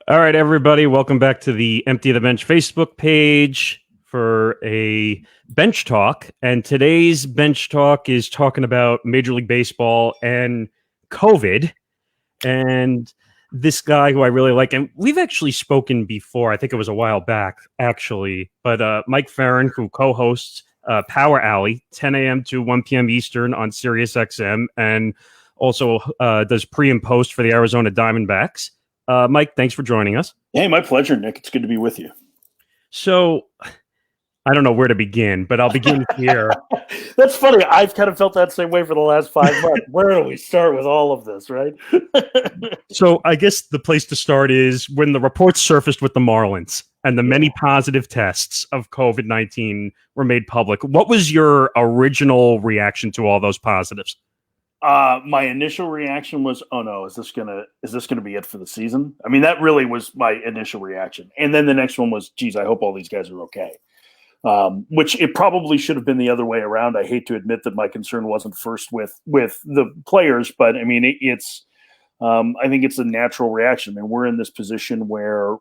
All right, everybody, welcome back to the Empty the Bench Facebook page for a bench talk. And today's bench talk is talking about Major League Baseball and COVID. And this guy who I really like, and we've actually spoken before, I think it was a while back, actually, but Mike Ferrin, who co-hosts Power Alley, 10 a.m. to 1 p.m. Eastern on Sirius XM, and also does pre and post for the Arizona Diamondbacks. Mike, thanks for joining us. Hey, my pleasure, Nick. It's good to be with you. So, I don't know where to begin, but I'll begin here. That's funny. I've kind of felt that same way for the last 5 months. Where do we start with all of this, right? So, I guess the place to start is when the reports surfaced with the Marlins and the many positive tests of COVID-19 were made public. What was your original reaction to all those positives? My initial reaction was, "Oh no, is this gonna be it for the season?" I mean, that really was my initial reaction. And then the next one was, "Geez, I hope all these guys are okay." Which it probably should have been the other way around. I hate to admit that my concern wasn't first with the players, but I mean, I think it's a natural reaction. I mean, we're in this position where,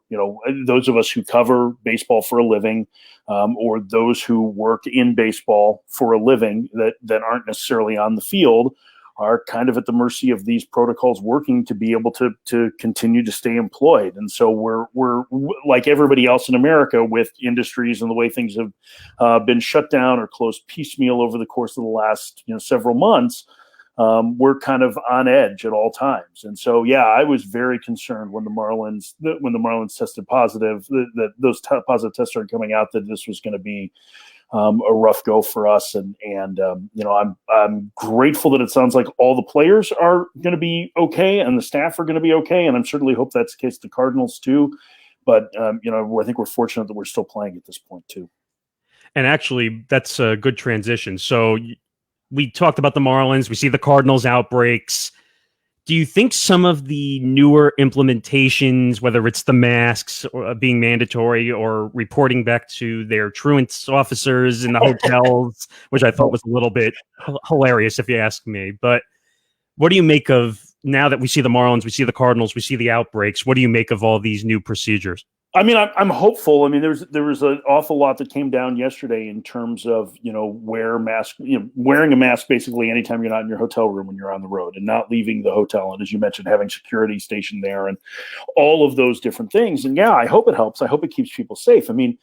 those of us who cover baseball for a living, or those who work in baseball for a living that aren't necessarily on the field, are kind of at the mercy of these protocols working to be able to continue to stay employed. And so we're like everybody else in America with industries and the way things have been shut down or closed piecemeal over the course of the last several months. We're kind of on edge at all times. And so, I was very concerned when the Marlins tested positive, that those positive tests started coming out, that this was going to be a rough go for us. And I'm grateful that it sounds like all the players are going to be okay and the staff are going to be okay. And I'm certainly hope that's the case to the Cardinals too. But, I think we're fortunate that we're still playing at this point too. And actually, that's a good transition. So we talked about the Marlins. We see the Cardinals outbreaks. Do you think some of the newer implementations, whether it's the masks or being mandatory or reporting back to their truant officers in the hotels, which I thought was a little bit hilarious if you ask me, but what do you make of, now that we see the Marlins, we see the Cardinals, we see the outbreaks, what do you make of all these new procedures? I mean, I'm hopeful. I mean, there was an awful lot that came down yesterday in terms of, wearing a mask basically anytime you're not in your hotel room when you're on the road and not leaving the hotel. And as you mentioned, having security stationed there and all of those different things. And I hope it helps. I hope it keeps people safe. I mean,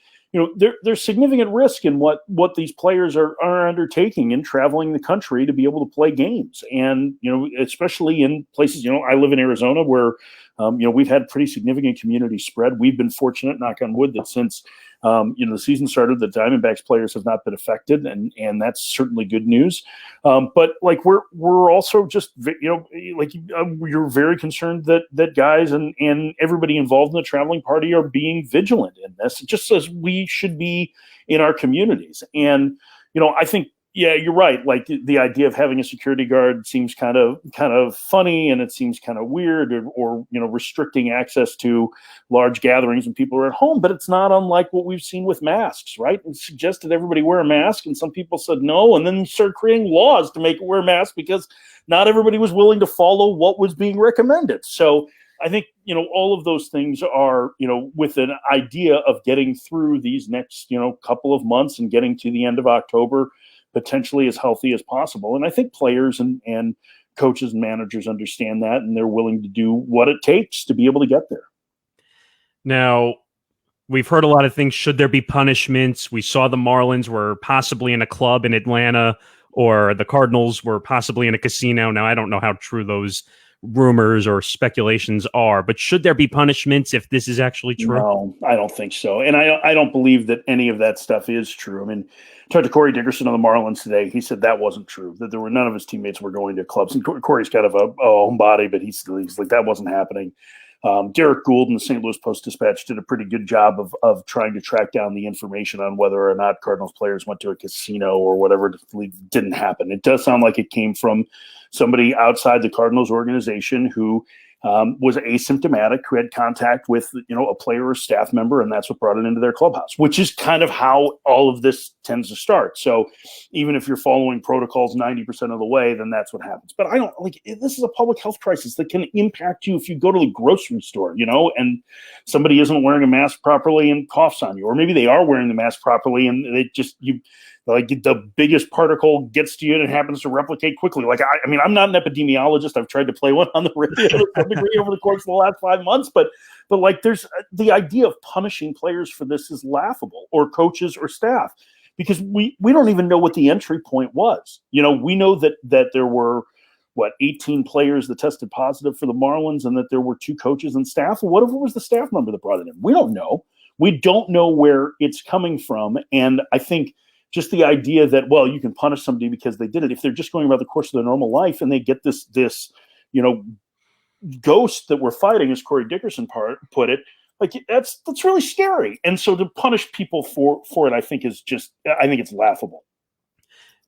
there's significant risk in what these players are undertaking in traveling the country to be able to play games. And, especially in places, I live in Arizona where, we've had pretty significant community spread. We've been fortunate, knock on wood, that since, the season started, the Diamondbacks players have not been affected. And that's certainly good news. But like, we're also just, you're very concerned that guys and everybody involved in the traveling party are being vigilant in this, just as we should be in our communities. And, I think, you're right. Like the idea of having a security guard seems kind of funny, and it seems kind of weird, or restricting access to large gatherings when people are at home. But it's not unlike what we've seen with masks, right? It suggested everybody wear a mask, and some people said no, and then started creating laws to make it wear a mask because not everybody was willing to follow what was being recommended. So I think, all of those things are, with an idea of getting through these next, couple of months and getting to the end of October potentially as healthy as possible. And I think players and coaches and managers understand that, and they're willing to do what it takes to be able to get there. Now, we've heard a lot of things. Should there be punishments? We saw the Marlins were possibly in a club in Atlanta, or the Cardinals were possibly in a casino. Now, I don't know how true those rumors or speculations are, but should there be punishments if this is actually true? No, I don't think so. And I don't believe that any of that stuff is true. I mean, I talked to Corey Dickerson on the Marlins today. He said that wasn't true, that there were none of his teammates were going to clubs. And Corey's kind of a homebody, but he's like, that wasn't happening. Derek Gould in the St. Louis Post-Dispatch did a pretty good job of trying to track down the information on whether or not Cardinals players went to a casino or whatever. It didn't happen. It does sound like it came from somebody outside the Cardinals organization who was asymptomatic, who had contact with, a player or staff member, and that's what brought it into their clubhouse, which is kind of how all of this tends to start. So even if you're following protocols 90% of the way, then that's what happens. But this is a public health crisis that can impact you if you go to the grocery store, and somebody isn't wearing a mask properly and coughs on you, or maybe they are wearing the mask properly and the biggest particle gets to you and it happens to replicate quickly. I'm not an epidemiologist. I've tried to play one on the radio to some degree over the course of the last 5 months, but there's the idea of punishing players for this is laughable, or coaches or staff, because we don't even know what the entry point was. We know that there were 18 players that tested positive for the Marlins, and that there were 2 coaches and staff. What if it was the staff member that brought it in? We don't know. We don't know where it's coming from. And I think just the idea that, you can punish somebody because they did it, if they're just going about the course of their normal life and they get this ghost that we're fighting, as Corey Dickerson put it, that's really scary. And so to punish people for it, I think it's laughable.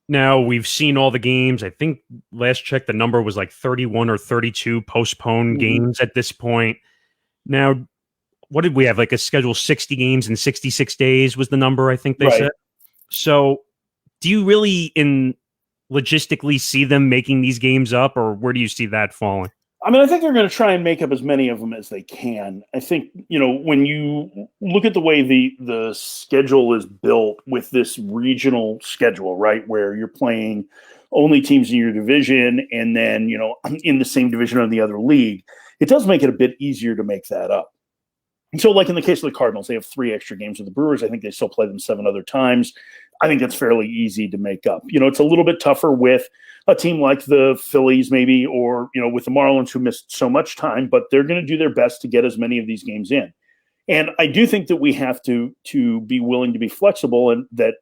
Now, we've seen all the games. I think last check, the number was 31 or 32 postponed games at this point. Now, what did we have? A schedule 60 games in 66 days was the number, I think they said. So do you really logistically see them making these games up, or where do you see that falling? I think they're going to try and make up as many of them as they can. I think, when you look at the way the schedule is built with this regional schedule, right, where you're playing only teams in your division and then, in the same division of the other league, it does make it a bit easier to make that up. And so, in the case of the Cardinals, they have 3 extra games with the Brewers. I think they still play them 7 other times. I think that's fairly easy to make up. It's a little bit tougher with a team like the Phillies, maybe, or, with the Marlins, who missed so much time, but they're going to do their best to get as many of these games in. And I do think that we have to be willing to be flexible, and that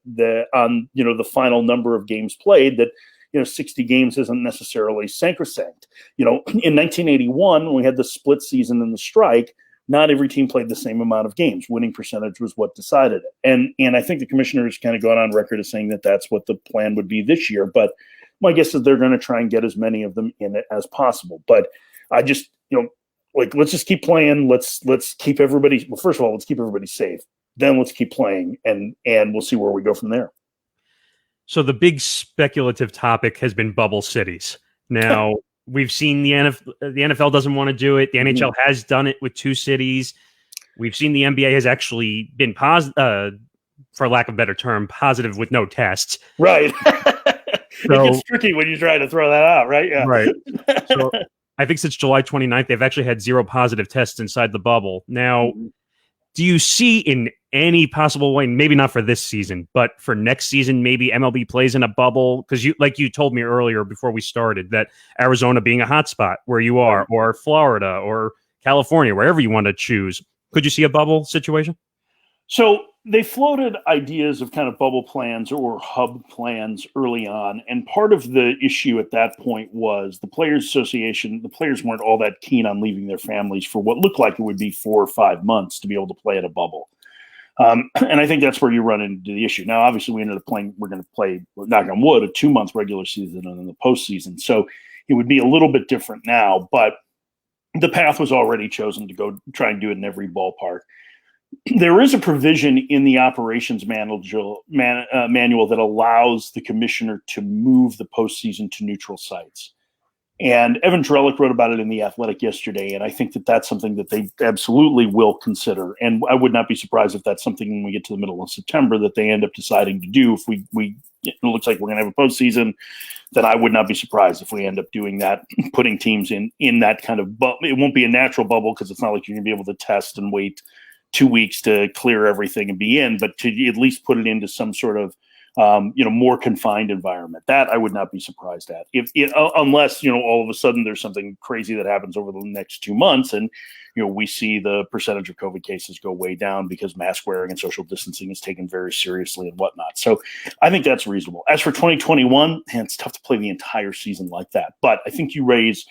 on the final number of games played, that 60 games isn't necessarily sacrosanct. In 1981, when we had the split season and the strike, not every team played the same amount of games. Winning percentage was what decided it. And I think the commissioner has kind of gone on record as saying that that's what the plan would be this year. But my guess is they're going to try and get as many of them in it as possible. But I just, let's just keep playing. Let's keep everybody. Well, first of all, let's keep everybody safe. Then let's keep playing, and we'll see where we go from there. So the big speculative topic has been bubble cities. Now, we've seen the NFL doesn't want to do it. The NHL has done it with 2 cities. We've seen the NBA has actually been positive, for lack of a better term, positive with no tests. Right. It gets tricky when you try to throw that out, right? Yeah. Right. So I think since July 29th, they've actually had 0 positive tests inside the bubble. Now, do you see in any possible way, maybe not for this season, but for next season, maybe MLB plays in a bubble? Because you told me earlier before we started that Arizona being a hotspot where you are, or Florida or California, wherever you want to choose, could you see a bubble situation? So they floated ideas of kind of bubble plans or hub plans early on. And part of the issue at that point was the Players Association. The players weren't all that keen on leaving their families for what looked like it would be 4 or 5 months to be able to play at a bubble. And I think that's where you run into the issue. Now, obviously, we're going to play, knock on wood, a 2 months regular season and then the postseason. So it would be a little bit different now, but the path was already chosen to go try and do it in every ballpark. There is a provision in the operations manual that allows the commissioner to move the postseason to neutral sites. And Evan Drellick wrote about it in The Athletic yesterday, and I think that that's something that they absolutely will consider. And I would not be surprised if that's something when we get to the middle of September that they end up deciding to do. If it looks like we're going to have a postseason, then I would not be surprised if we end up doing that, putting teams in that kind of bubble. It won't be a natural bubble because it's not like you're going to be able to test and wait 2 weeks to clear everything and be in, but to at least put it into some sort of more confined environment. That I would not be surprised at, unless all of a sudden there's something crazy that happens over the next 2 months, and we see the percentage of COVID cases go way down because mask wearing and social distancing is taken very seriously and whatnot. So I think that's reasonable. As for 2021, it's tough to play the entire season like that. But I think you raise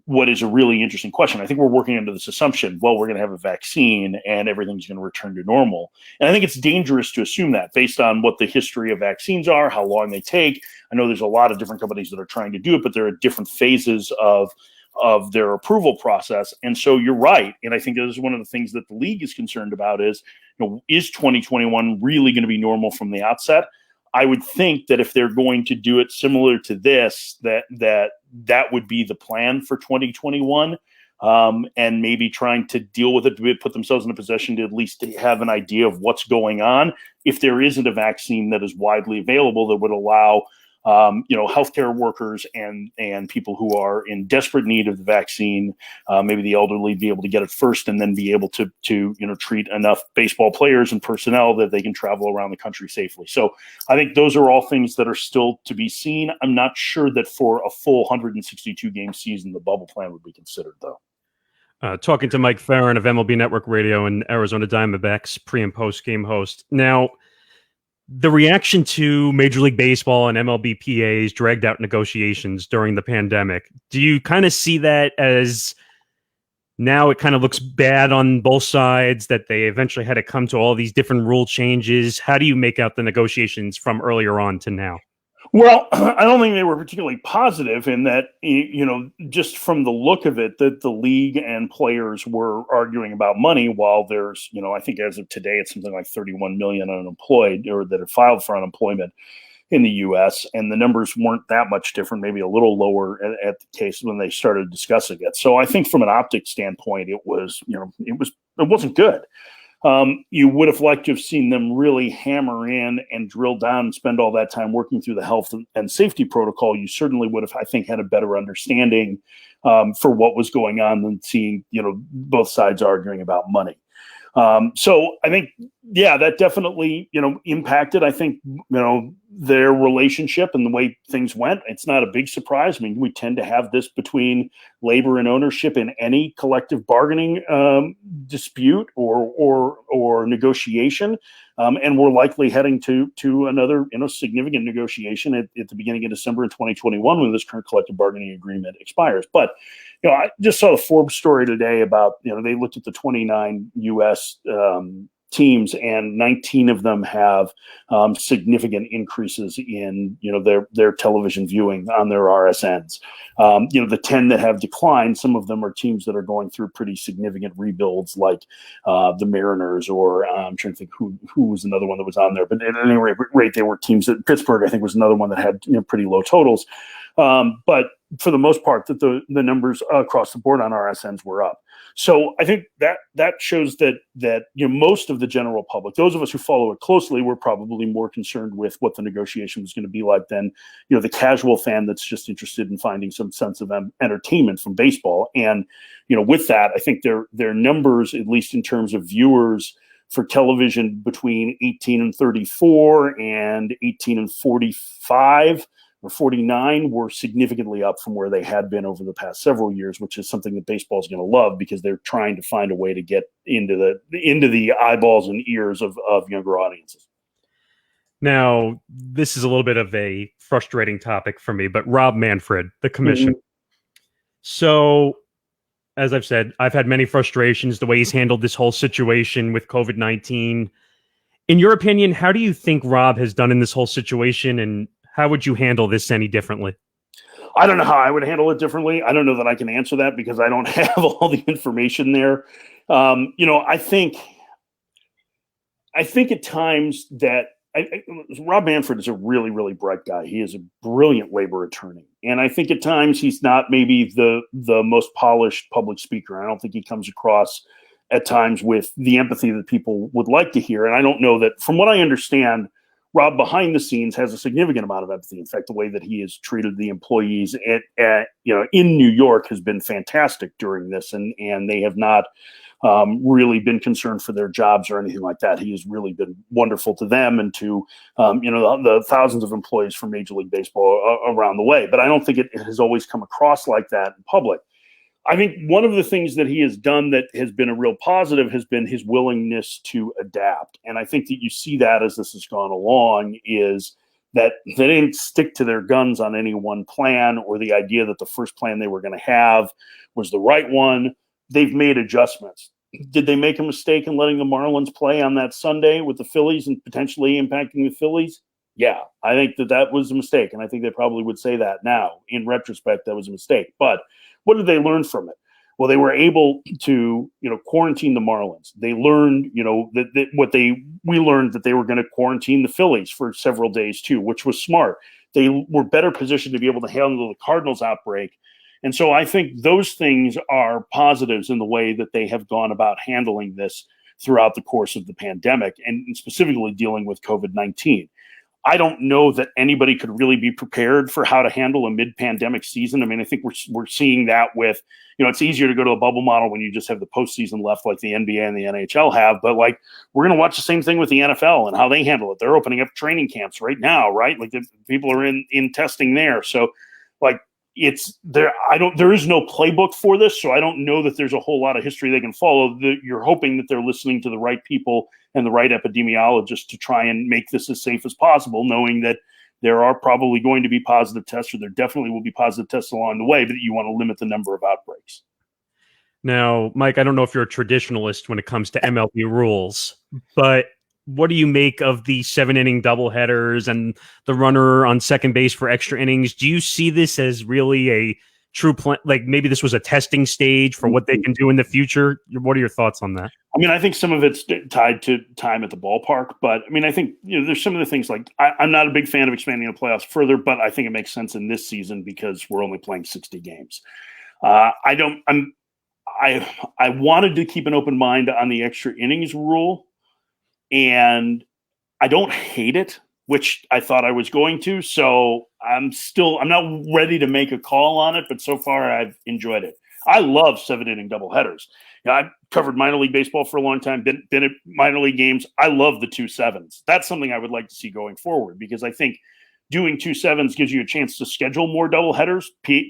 what is a really interesting question. I think we're working under this assumption, well, we're going to have a vaccine and everything's going to return to normal. And I think it's dangerous to assume that based on what the history of vaccines are, how long they take. I know there's a lot of different companies that are trying to do it, but there are different phases of their approval process. And so you're right. And I think this is one of the things that the league is concerned about is, is 2021 really going to be normal from the outset? I would think that if they're going to do it similar to this, that would be the plan for 2021. And maybe trying to deal with it, to put themselves in a position to at least have an idea of what's going on. If there isn't a vaccine that is widely available that would allow, healthcare workers and people who are in desperate need of the vaccine, maybe the elderly, be able to get it first, and then be able to treat enough baseball players and personnel that they can travel around the country safely. So I think those are all things that are still to be seen. I'm not sure that for a full 162 game season, the bubble plan would be considered, though. Talking to Mike Ferrin of MLB Network Radio and Arizona Diamondbacks pre- and post-game host. Now, the reaction to Major League Baseball and MLB PA's dragged out negotiations during the pandemic, do you kind of see that as now it kind of looks bad on both sides, that they eventually had to come to all these different rule changes? How do you make out the negotiations from earlier on to now? Well, I don't think they were particularly positive in that, just from the look of it, that the league and players were arguing about money while there's, I think as of today, it's something like 31 million unemployed or that have filed for unemployment in the U.S. And the numbers weren't that much different, maybe a little lower at the case when they started discussing it. So I think from an optics standpoint, it wasn't good. You would have liked to have seen them really hammer in and drill down and spend all that time working through the health and safety protocol. You certainly would have, I think, had a better understanding for what was going on than seeing, both sides arguing about money. So I think, that definitely, impacted, I think, their relationship and the way things went. It's not a big surprise. I mean, we tend to have this between labor and ownership in any collective bargaining dispute or negotiation. And we're likely heading to another, significant negotiation at the beginning of December in 2021 when this current collective bargaining agreement expires. But, I just saw the Forbes story today about, they looked at the 29 U.S. Teams, and 19 of them have significant increases in their television viewing on their RSNs. The 10 that have declined, some of them are teams that are going through pretty significant rebuilds, like the Mariners, or I'm trying to think who was another one that was on there. But at any rate, they were teams that Pittsburgh, I think, was another one that had pretty low totals. But for the most part, that the numbers across the board on RSNs were up. So I think that shows that most of the general public, those of us who follow it closely, were probably more concerned with what the negotiation was going to be like than the casual fan that's just interested in finding some sense of entertainment from baseball. And with that, I think their numbers, at least in terms of viewers for television between 18 and 34 and 18 and 45 or 49, were significantly up from where they had been over the past several years, which is something that baseball is going to love, because they're trying to find a way to get into the eyeballs and ears of younger audiences. Now, this is a little bit of a frustrating topic for me, but Rob Manfred, the commissioner. Mm-hmm. So, as I've said, I've had many frustrations the way he's handled this whole situation with COVID-19. In your opinion, how do you think Rob has done in this whole situation, and how would you handle this any differently? I don't know how I would handle it differently. I don't know that I can answer that because I don't have all the information there. I think at times that Rob Manfred is a really, really bright guy. He is a brilliant labor attorney. And I think at times he's not maybe the most polished public speaker. I don't think he comes across at times with the empathy that people would like to hear. And I don't know that, from what I understand, Rob behind the scenes has a significant amount of empathy. In fact, the way that he has treated the employees in New York has been fantastic during this, and they have not really been concerned for their jobs or anything like that. He has really been wonderful to them and to the thousands of employees from Major League Baseball around the way. But I don't think it has always come across like that in public. I think one of the things that he has done that has been a real positive has been his willingness to adapt. And I think that you see that as this has gone along, is that they didn't stick to their guns on any one plan, or the idea that the first plan they were going to have was the right one. They've made adjustments. Did they make a mistake in letting the Marlins play on that Sunday with the Phillies and potentially impacting the Phillies? Yeah, I think that was a mistake. And I think they probably would say that now. In retrospect, that was a mistake. But What did they learn from it? Well, they were able to, quarantine the Marlins. They learned, we learned that they were going to quarantine the Phillies for several days too, which was smart. They were better positioned to be able to handle the Cardinals outbreak. And so I think those things are positives in the way that they have gone about handling this throughout the course of the pandemic and specifically dealing with COVID-19. I don't know that anybody could really be prepared for how to handle a mid-pandemic season. I mean, I think we're seeing that with, it's easier to go to a bubble model when you just have the postseason left like the NBA and the NHL have. But like, we're going to watch the same thing with the NFL and how they handle it. They're opening up training camps right now, right? Like the people are in testing there. So like, it's there. There is no playbook for this, so I don't know that there's a whole lot of history they can follow. You're hoping that they're listening to the right people and the right epidemiologists to try and make this as safe as possible, knowing that there are probably going to be positive tests, or there definitely will be positive tests along the way, but you want to limit the number of outbreaks. Now, Mike, I don't know if you're a traditionalist when it comes to MLB rules, but what do you make of the 7-inning doubleheaders and the runner on second base for extra innings? Do you see this as really a true plan? Like maybe this was a testing stage for what they can do in the future? What are your thoughts on that? I mean, I think some of it's tied to time at the ballpark, but I mean, I think, there's some of the things like I'm not a big fan of expanding the playoffs further, but I think it makes sense in this season because we're only playing 60 games. I wanted to keep an open mind on the extra innings rule. And I don't hate it, which I thought I was going to. So I'm not ready to make a call on it, but so far I've enjoyed it. I love 7-inning doubleheaders. I've covered minor league baseball for a long time, been at minor league games. I love the 2 7s. That's something I would like to see going forward because I think doing 2 7s gives you a chance to schedule more doubleheaders,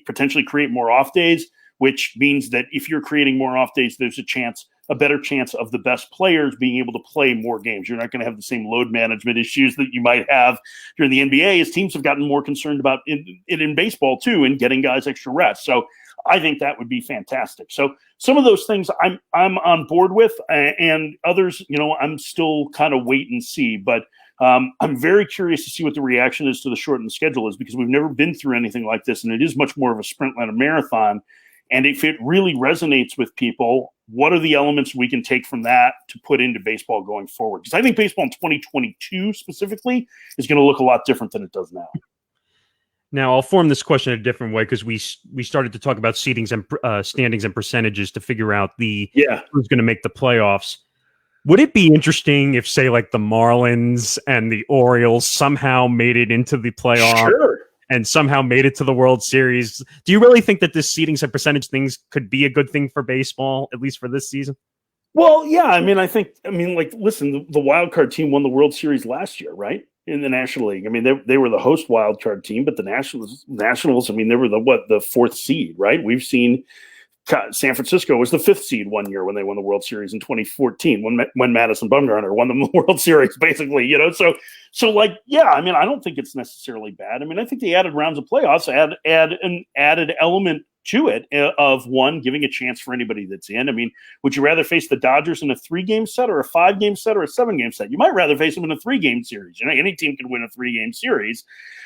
potentially create more off days, which means that if you're creating more off days, there's a better chance of the best players being able to play more games. You're not going to have the same load management issues that you might have during the NBA, as teams have gotten more concerned about it in baseball too, and getting guys extra rest. So I think that would be fantastic. So some of those things I'm on board with, and others, I'm still kind of wait and see. But I'm very curious to see what the reaction is to the shortened schedule is, because we've never been through anything like this, and it is much more of a sprint than a marathon. And if it really resonates with people, what are the elements we can take from that to put into baseball going forward? Because I think baseball in 2022 specifically is going to look a lot different than it does now. Now, I'll form this question a different way because we started to talk about seedings and standings and percentages to figure out who's going to make the playoffs. Would it be interesting if, say, like the Marlins and the Orioles somehow made it into the playoffs? Sure. And somehow made it to the World Series? Do you really think that this seedings and percentage things could be a good thing for baseball, at least for this season? Well, yeah. I mean, listen, the wild card team won the World Series last year, right? In the National League. I mean, they were the host wild card team, but the Nationals, I mean, they were the 4th seed, right? We've seen San Francisco was the 5th seed one year when they won the World Series in 2014, when Madison Bumgarner won the World Series, basically, So like, yeah, I mean, I don't think it's necessarily bad. I mean, I think the added rounds of playoffs add an added element to it of one, giving a chance for anybody that's in. I mean, would you rather face the Dodgers in a 3-game set or a 5-game set or a 7-game set? You might rather face them in a 3-game series. Any team can win a 3-game series.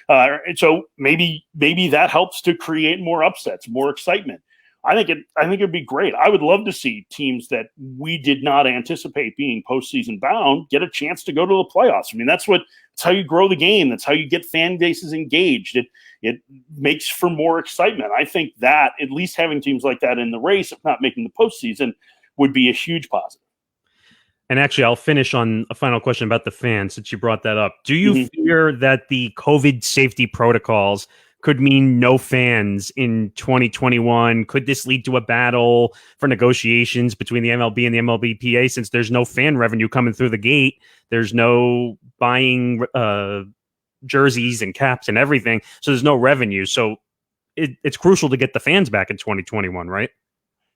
And so maybe that helps to create more upsets, more excitement. I think it'd be great. I would love to see teams that we did not anticipate being postseason bound get a chance to go to the playoffs. I mean, that's how you grow the game. That's how you get fan bases engaged. It makes for more excitement. I think that at least having teams like that in the race, if not making the postseason, would be a huge positive. And actually, I'll finish on a final question about the fans, since you brought that up. Do you fear that the COVID safety protocols could mean no fans in 2021? Could this lead to a battle for negotiations between the MLB and the MLBPA, since there's no fan revenue coming through the gate? There's no buying jerseys and caps and everything, so there's no revenue. So it's crucial to get the fans back in 2021, right?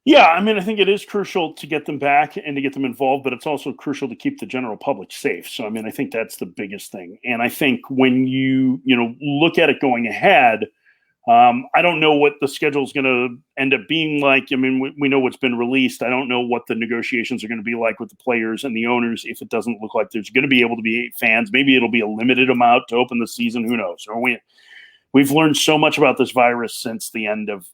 Yeah, I mean, I think it is crucial to get them back and to get them involved, but it's also crucial to keep the general public safe. So, I mean, I think that's the biggest thing. And I think when you look at it going ahead, I don't know what the schedule is going to end up being like. I mean, we know what's been released. I don't know what the negotiations are going to be like with the players and the owners. If it doesn't look like there's going to be able to be 8 fans, maybe it'll be a limited amount to open the season. Who knows? we've learned so much about this virus since the end of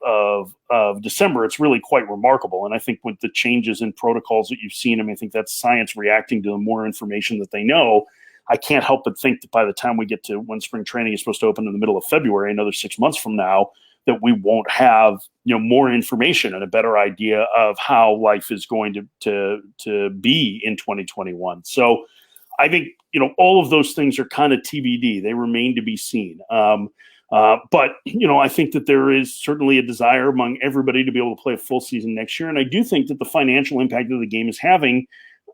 December. It's really quite remarkable. And I think with the changes in protocols that you've seen, I think that's science reacting to the more information that they know. I can't help but think that by the time we get to when spring training is supposed to open in the middle of February, another 6 months from now, that we won't have more information and a better idea of how life is going to be in 2021. So I think all of those things are kind of TBD. They remain to be seen. But I think that there is certainly a desire among everybody to be able to play a full season next year, and I do think that the financial impact that the game is having,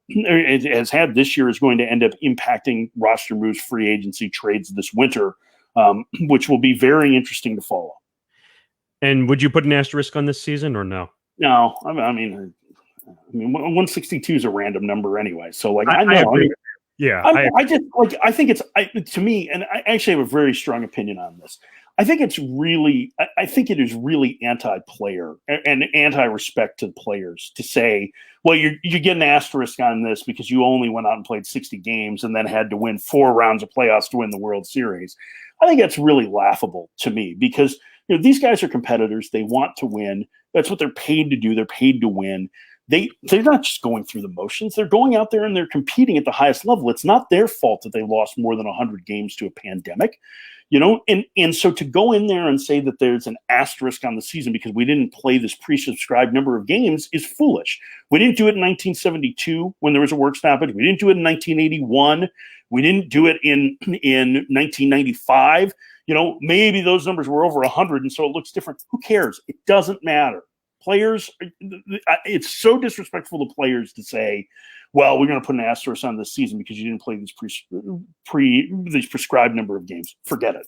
it has had this year, is going to end up impacting roster moves, free agency trades this winter, which will be very interesting to follow. And would you put an asterisk on this season or no? No, I mean, 162 is a random number anyway. So I know. I think it's to me, and I actually have a very strong opinion on this. I think it is really anti-player and anti-respect to the players to say, well, you get an asterisk on this because you only went out and played 60 games and then had to win 4 rounds of playoffs to win the World Series. I think that's really laughable to me because these guys are competitors. They want to win. That's what they're paid to do. They're paid to win. They're not just going through the motions. They're going out there and they're competing at the highest level. It's not their fault that they lost more than 100 games to a pandemic, and so to go in there and say that there's an asterisk on the season because we didn't play this pre-subscribed number of games is foolish. We didn't do it in 1972 when there was a work stoppage. We didn't do it in 1981. We didn't do it in 1995. Maybe those numbers were over 100, and so it looks different. Who cares? It doesn't matter. Players, it's so disrespectful to players to say, well, we're going to put an asterisk on this season because you didn't play this prescribed number of games. Forget it.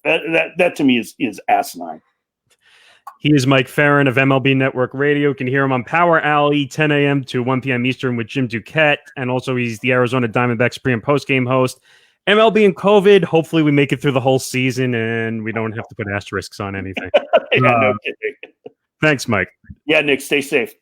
That to me is asinine. He is Mike Ferrin of MLB Network Radio. You can hear him on Power Alley, 10 a.m. to 1 p.m. Eastern with Jim Duquette. And also he's the Arizona Diamondbacks pre- and post-game host. MLB and COVID, hopefully we make it through the whole season and we don't have to put asterisks on anything. No kidding. Thanks, Mike. Yeah, Nick, stay safe.